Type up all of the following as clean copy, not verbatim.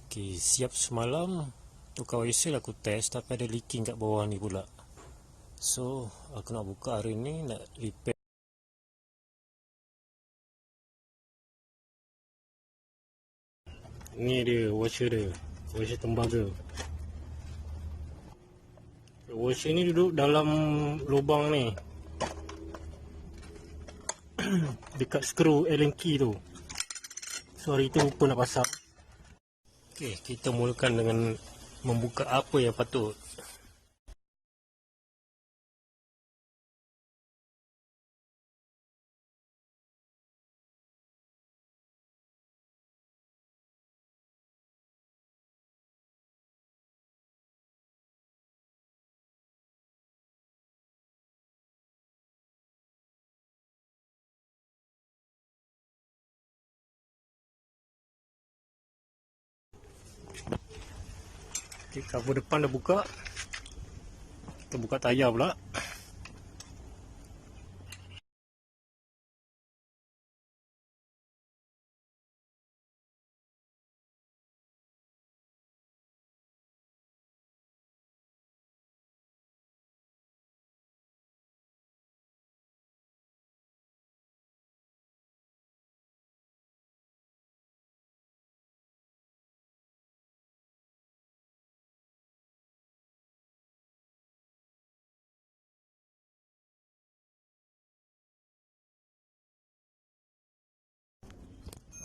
Okay, siap semalam tukar oil aku test, tapi ada leaking kat bawah ni pula. So aku nak buka hari ni, nak repair. Ni dia washer dia, washer tembaga. Washer ni duduk dalam lubang ni dekat skru Allen key tu. So hari tu lupa nak pasang. Okay, kita mulakan dengan membuka apa yang patut. Okay, cover depan dah buka. Kita buka tayar pula.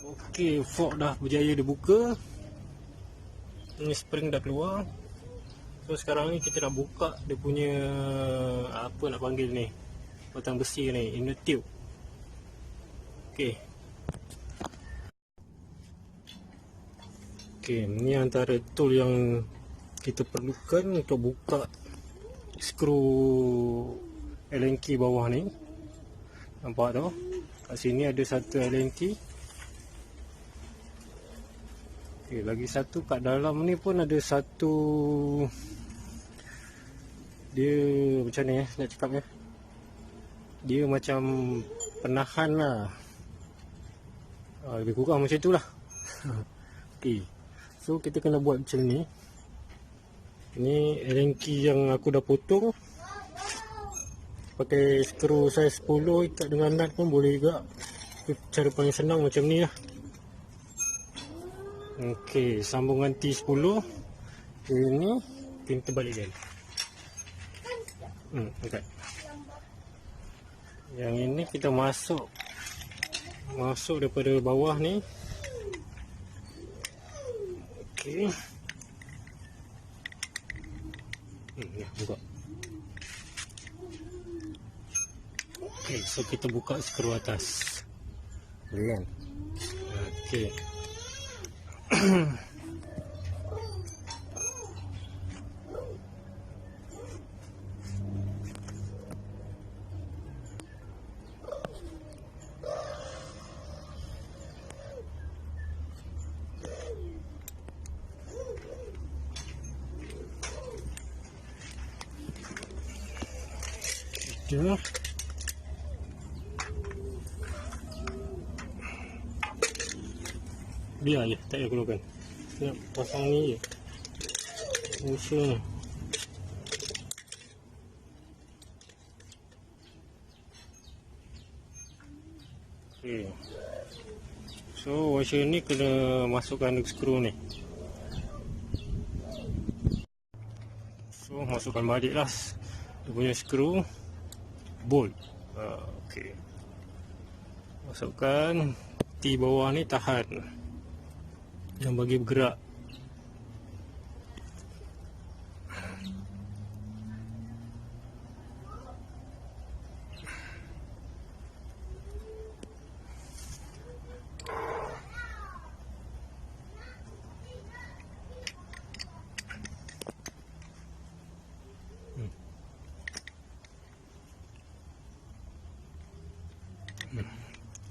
Okey, fork dah berjaya dibuka. Ini spring dah keluar. So sekarang ni kita nak buka dia punya, apa nak panggil ni, batang besi ni, inner tube. Okey. Okey, ni antara tool yang kita perlukan untuk buka skru Allen key bawah ni. Nampak tu? Kat sini ada satu Allen key. Okay, lagi satu kat dalam ni pun ada satu. Dia macam ni nak cakap ya. Dia macam penahan lah. Lebih kurang macam tu lah. Okay, so kita kena buat macam ni. Ni Allen key yang aku dah potong. Pakai skru size 10 ikat dengan nut pun boleh juga. Cara paling senang macam ni lah. Okey, sambungan T10 ini kita balikkan. Okay. Yang ini kita masuk daripada bawah ni. Okey. Ya, buka. Okey, so kita buka skru atas. Boleh kan? Okey. Kita biar je, tak payah keluarkan. Nak pasang ni je. Usaha. Okay. So washer ni kena masukkan skru ni. So masukkan balik lah dia punya skru bolt. Okay. Masukkan T bawah ni, tahan yang bagi bergerak.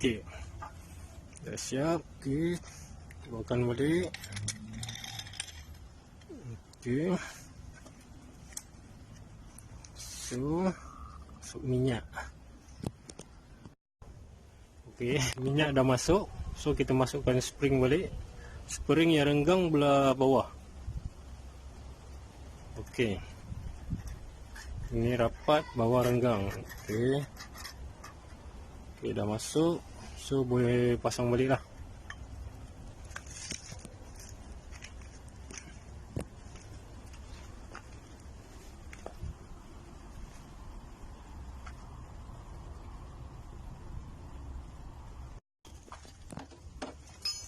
Okey, dah siap. Okey, bawakan balik. Okey, so masuk minyak. Okey, minyak dah masuk. So kita masukkan spring balik. spring yang renggang belah bawah. Okey. Ini rapat, bawah renggang. Okey. Okey, dah masuk. So boleh pasang balik lah.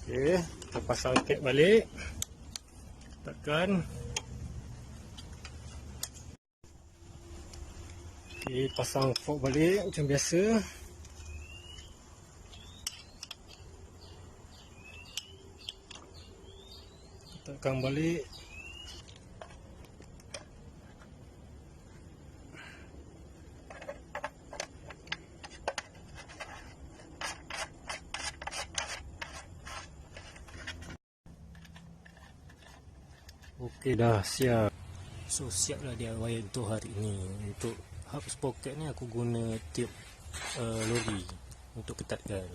Okey, kita pasang kek balik. Tekan. Okey, pasang fork balik macam biasa. Tekan balik. Okey, dah siap. So siaplah DIY untuk hari ini. Untuk hub sprocket ni aku guna tip lori untuk ketatkan.